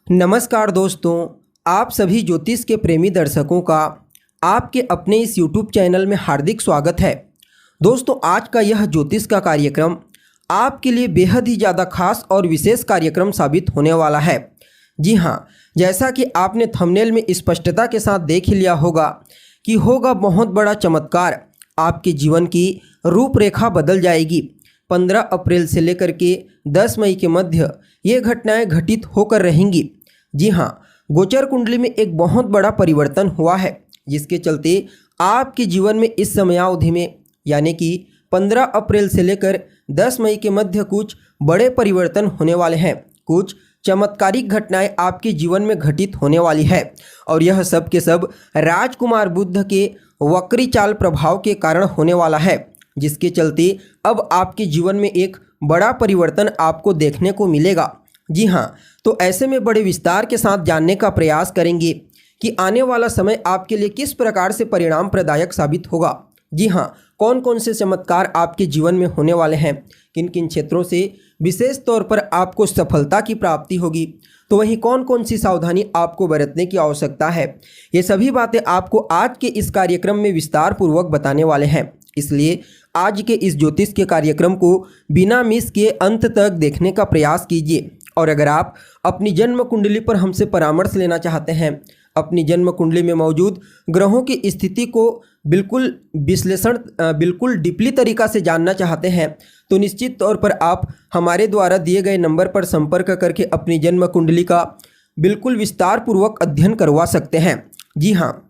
नमस्कार दोस्तों, आप सभी ज्योतिष के प्रेमी दर्शकों का आपके अपने इस YouTube चैनल में हार्दिक स्वागत है। दोस्तों, आज का यह ज्योतिष का कार्यक्रम आपके लिए बेहद ही ज़्यादा खास और विशेष कार्यक्रम साबित होने वाला है। जी हाँ, जैसा कि आपने थंबनेल में स्पष्टता के साथ देख ही लिया होगा कि होगा बहुत बड़ा चमत्कार। आपके जीवन की रूपरेखा बदल जाएगी। 15 अप्रैल से लेकर के 10 मई के मध्य ये घटनाएं घटित होकर रहेंगी। जी हाँ, गोचर कुंडली में एक बहुत बड़ा परिवर्तन हुआ है, जिसके चलते आपके जीवन में इस समयावधि में यानी कि 15 अप्रैल से लेकर 10 मई के मध्य कुछ बड़े परिवर्तन होने वाले हैं। कुछ चमत्कारिक घटनाएं आपके जीवन में घटित होने वाली है और यह सब के सब राजकुमार बुध के वक्री चाल प्रभाव के कारण होने वाला है, जिसके चलते अब आपके जीवन में एक बड़ा परिवर्तन आपको देखने को मिलेगा। जी हाँ, तो ऐसे में बड़े विस्तार के साथ जानने का प्रयास करेंगे कि आने वाला समय आपके लिए किस प्रकार से परिणाम प्रदायक साबित होगा। जी हाँ, कौन कौन से चमत्कार आपके जीवन में होने वाले हैं, किन किन क्षेत्रों से विशेष तौर पर आपको सफलता की प्राप्ति होगी, तो वहीं कौन कौन सी सावधानी आपको बरतने की आवश्यकता है। ये सभी बातें आपको आज के इस कार्यक्रम में विस्तार पूर्वक बताने वाले हैं। इसलिए आज के इस ज्योतिष के कार्यक्रम को बिना मिस किए अंत तक देखने का प्रयास कीजिए। और अगर आप अपनी जन्म कुंडली पर हमसे परामर्श लेना चाहते हैं, अपनी जन्म कुंडली में मौजूद ग्रहों की स्थिति को बिल्कुल डीपली तरीका से जानना चाहते हैं, तो निश्चित तौर पर आप हमारे द्वारा दिए गए नंबर पर संपर्क करके अपनी जन्म कुंडली का बिल्कुल विस्तार पूर्वक अध्ययन करवा सकते हैं। जी हाँ,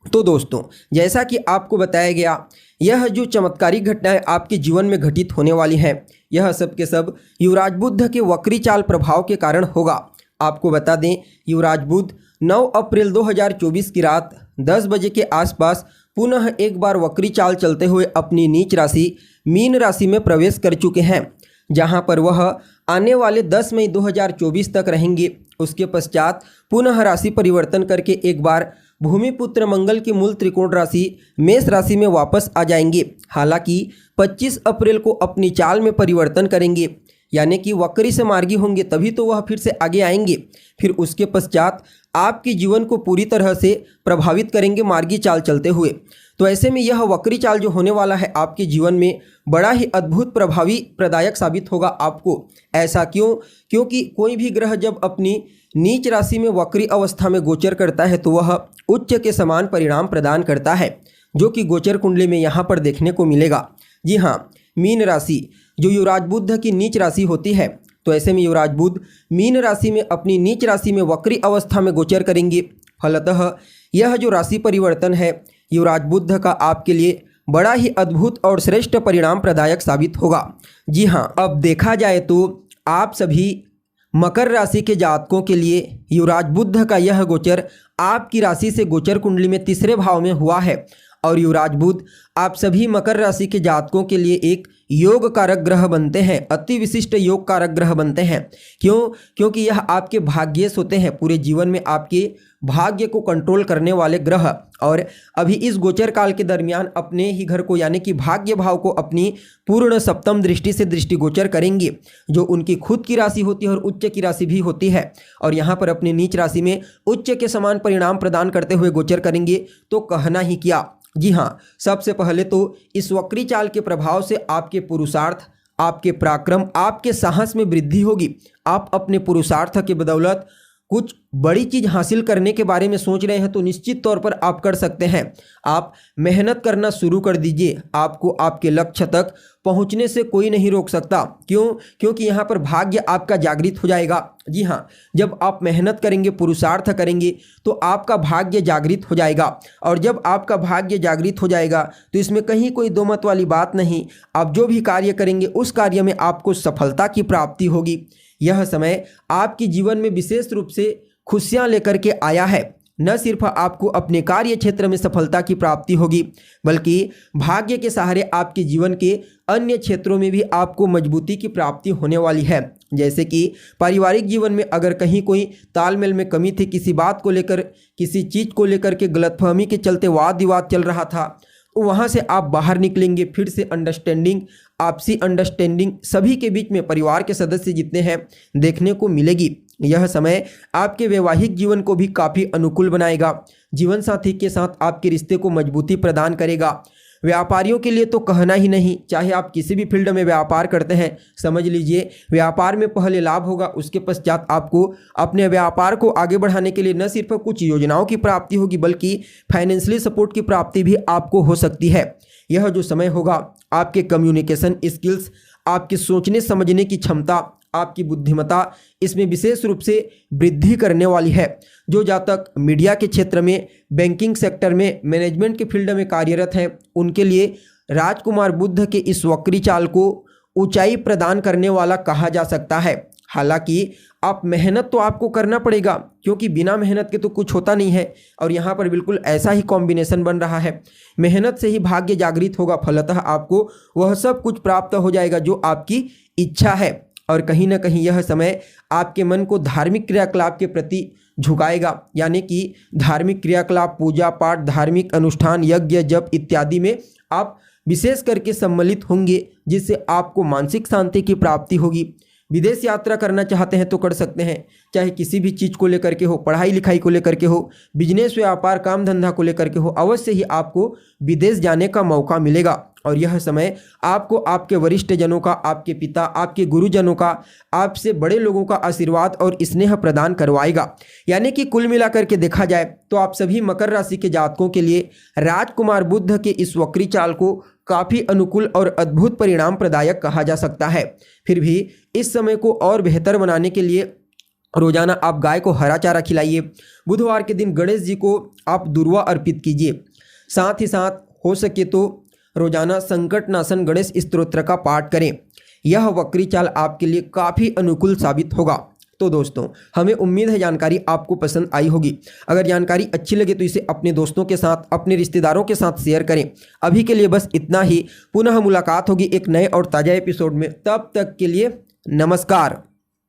तो दोस्तों, जैसा कि आपको बताया गया, यह जो चमत्कारिक घटनाएं आपके जीवन में घटित होने वाली हैं, यह सब के सब युवराज बुध के वक्री चाल प्रभाव के कारण होगा। आपको बता दें, युवराज बुध 9 अप्रैल 2024 की रात 10 बजे के आसपास पुनः एक बार वक्री चाल चलते हुए अपनी नीच राशि मीन राशि में प्रवेश कर चुके हैं, जहां पर वह आने वाले 10 मई 2024 तक रहेंगे। उसके पश्चात पुनः राशि परिवर्तन करके एक बार भूमिपुत्र मंगल की मूल त्रिकोण राशि मेष राशि में वापस आ जाएंगे। हालांकि 25 अप्रैल को अपनी चाल में परिवर्तन करेंगे, यानी कि वक्री से मार्गी होंगे, तभी तो वह फिर से आगे आएंगे। फिर उसके पश्चात आपके जीवन को पूरी तरह से प्रभावित करेंगे मार्गी चाल चलते हुए। तो ऐसे में यह वक्री चाल जो होने वाला है आपके जीवन में बड़ा ही अद्भुत प्रभावी प्रदायक साबित होगा आपको। ऐसा क्यों? क्योंकि कोई भी ग्रह जब अपनी नीच राशि में वक्री अवस्था में गोचर करता है तो वह उच्च के समान परिणाम प्रदान करता है, जो कि गोचर कुंडली में यहाँ पर देखने को मिलेगा। जी हाँ, मीन राशि जो युवराज बुध की नीच राशि होती है, तो ऐसे में युवराज बुध मीन राशि में अपनी नीच राशि में वक्री अवस्था में गोचर करेंगे। फलतः यह जो राशि परिवर्तन है युवराज बुध का आपके लिए बड़ा ही अद्भुत और श्रेष्ठ परिणाम प्रदायक साबित होगा। जी हाँ, अब देखा जाए तो आप सभी मकर राशि के जातकों के लिए युवराज बुध का यह गोचर आपकी राशि से गोचर कुंडली में तीसरे भाव में हुआ है और युवराज बुध आप सभी मकर राशि के जातकों के लिए एक योग कारक ग्रह बनते हैं, अति विशिष्ट योग कारक ग्रह बनते हैं। क्यों? क्योंकि यह आपके भाग्येश होते हैं, पूरे जीवन में आपके भाग्य को कंट्रोल करने वाले ग्रह। और अभी इस गोचर काल के दरमियान अपने ही घर को यानी कि भाग्य भाव को अपनी पूर्ण सप्तम दृष्टि से दृष्टिगोचर करेंगे, जो उनकी खुद की राशि होती है और उच्च की राशि भी होती है। और यहाँ पर अपनी नीच राशि में उच्च के समान परिणाम प्रदान करते हुए गोचर करेंगे, तो कहना ही क्या। जी हाँ, सबसे पहले तो इस वक्री चाल के प्रभाव से आपके पुरुषार्थ, आपके पराक्रम, आपके साहस में वृद्धि होगी। आप अपने पुरुषार्थ के बदौलत कुछ बड़ी चीज़ हासिल करने के बारे में सोच रहे हैं तो निश्चित तौर पर आप कर सकते हैं। आप मेहनत करना शुरू कर दीजिए, आपको आपके लक्ष्य तक पहुंचने से कोई नहीं रोक सकता। क्यों? क्योंकि यहाँ पर भाग्य आपका जागृत हो जाएगा। जी हाँ, जब आप मेहनत करेंगे, पुरुषार्थ करेंगे, तो आपका भाग्य जागृत हो जाएगा। और जब आपका भाग्य जागृत हो जाएगा तो इसमें कहीं कोई दो मत वाली बात नहीं। आप जो भी कार्य करेंगे उस कार्य में आपको सफलता की प्राप्ति होगी। यह समय आपके जीवन में विशेष रूप से खुशियां लेकर के आया है। न सिर्फ आपको अपने कार्य क्षेत्र में सफलता की प्राप्ति होगी, बल्कि भाग्य के सहारे आपके जीवन के अन्य क्षेत्रों में भी आपको मजबूती की प्राप्ति होने वाली है। जैसे कि पारिवारिक जीवन में अगर कहीं कोई तालमेल में कमी थी, किसी बात को लेकर, किसी चीज़ को लेकर के गलतफहमी के चलते वाद विवाद चल रहा था, वहाँ से आप बाहर निकलेंगे। फिर से अंडरस्टैंडिंग, आपसी अंडरस्टैंडिंग सभी के बीच में, परिवार के सदस्य जितने हैं, देखने को मिलेगी। यह समय आपके वैवाहिक जीवन को भी काफ़ी अनुकूल बनाएगा। जीवन साथी के साथ आपके रिश्ते को मजबूती प्रदान करेगा। व्यापारियों के लिए तो कहना ही नहीं, चाहे आप किसी भी फील्ड में व्यापार करते हैं, समझ लीजिए व्यापार में पहले लाभ होगा, उसके पश्चात आपको अपने व्यापार को आगे बढ़ाने के लिए न सिर्फ कुछ योजनाओं की प्राप्ति होगी बल्कि फाइनेंशियली सपोर्ट की प्राप्ति भी आपको हो सकती है। यह जो समय होगा आपके कम्युनिकेशन स्किल्स, आपके सोचने समझने की क्षमता, आपकी बुद्धिमत्ता इसमें विशेष रूप से वृद्धि करने वाली है। जो जातक मीडिया के क्षेत्र में, बैंकिंग सेक्टर में, मैनेजमेंट के फील्ड में कार्यरत हैं, उनके लिए राजकुमार बुध के इस वक्री चाल को ऊंचाई प्रदान करने वाला कहा जा सकता है। हालांकि आप मेहनत तो आपको करना पड़ेगा, क्योंकि बिना मेहनत के तो कुछ होता नहीं है। और यहाँ पर बिल्कुल ऐसा ही कॉम्बिनेशन बन रहा है। मेहनत से ही भाग्य जागृत होगा, फलतः आपको वह सब कुछ प्राप्त हो जाएगा जो आपकी इच्छा है। और कहीं ना कहीं यह समय आपके मन को धार्मिक क्रियाकलाप के प्रति झुकाएगा, यानी कि धार्मिक क्रियाकलाप, पूजा पाठ, धार्मिक अनुष्ठान, यज्ञ, जप इत्यादि में आप विशेष करके सम्मिलित होंगे, जिससे आपको मानसिक शांति की प्राप्ति होगी। विदेश यात्रा करना चाहते हैं तो कर सकते हैं, चाहे किसी भी चीज़ को लेकर के हो, पढ़ाई लिखाई को लेकर के हो, बिजनेस व्यापार काम धंधा को लेकर के हो, अवश्य ही आपको विदेश जाने का मौका मिलेगा। और यह समय आपको आपके वरिष्ठ जनों का, आपके पिता, आपके गुरुजनों का, आपसे बड़े लोगों का आशीर्वाद और स्नेह प्रदान करवाएगा। यानी कि कुल मिलाकर के देखा जाए तो आप सभी मकर राशि के जातकों के लिए राजकुमार बुध के इस वक्री चाल को काफ़ी अनुकूल और अद्भुत परिणाम प्रदायक कहा जा सकता है। फिर भी इस समय को और बेहतर बनाने के लिए रोजाना आप गाय को हरा चारा खिलाइए। बुधवार के दिन गणेश जी को आप दुर्वा अर्पित कीजिए। साथ ही साथ हो सके तो रोजाना संकट नाशन गणेश स्तोत्र का पाठ करें। यह वक्री चाल आपके लिए काफ़ी अनुकूल साबित होगा। तो दोस्तों, हमें उम्मीद है जानकारी आपको पसंद आई होगी। अगर जानकारी अच्छी लगे तो इसे अपने दोस्तों के साथ, अपने रिश्तेदारों के साथ शेयर करें। अभी के लिए बस इतना ही। पुनः मुलाकात होगी एक नए और ताज़ा एपिसोड में। तब तक के लिए नमस्कार।